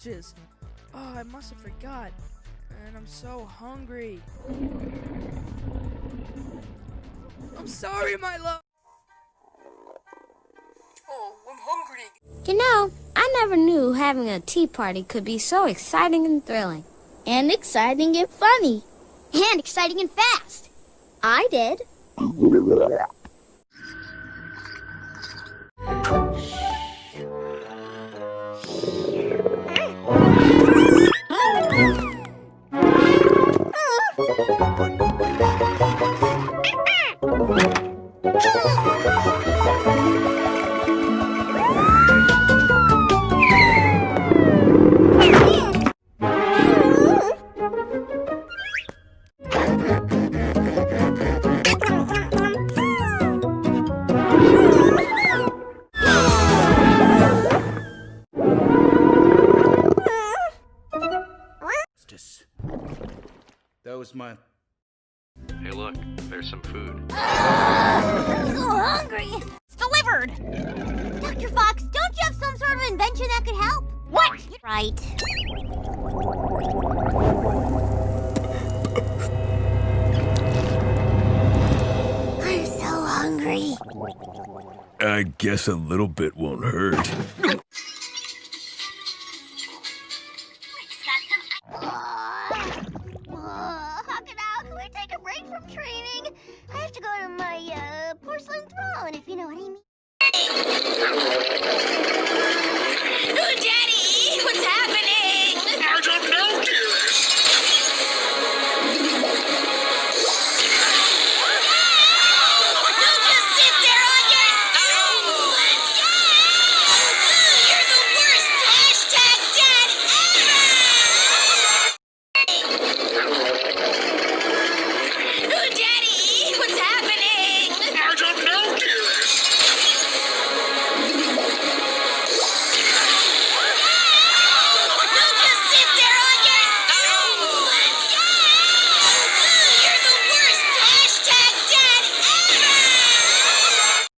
Jizz. Oh, I must have forgot. And I'm so hungry. I'm sorry, my love. Oh, I'm hungry. You know, I never knew having a tea party could be so exciting and thrilling. And exciting and funny. And exciting and fast. I did. That was my... Hey look, there's some food. I'm so hungry. It's delivered. Dr. Fox, don't you have some sort of invention that could help? What? Right. I'm so hungry. I guess a little bit won't hurt.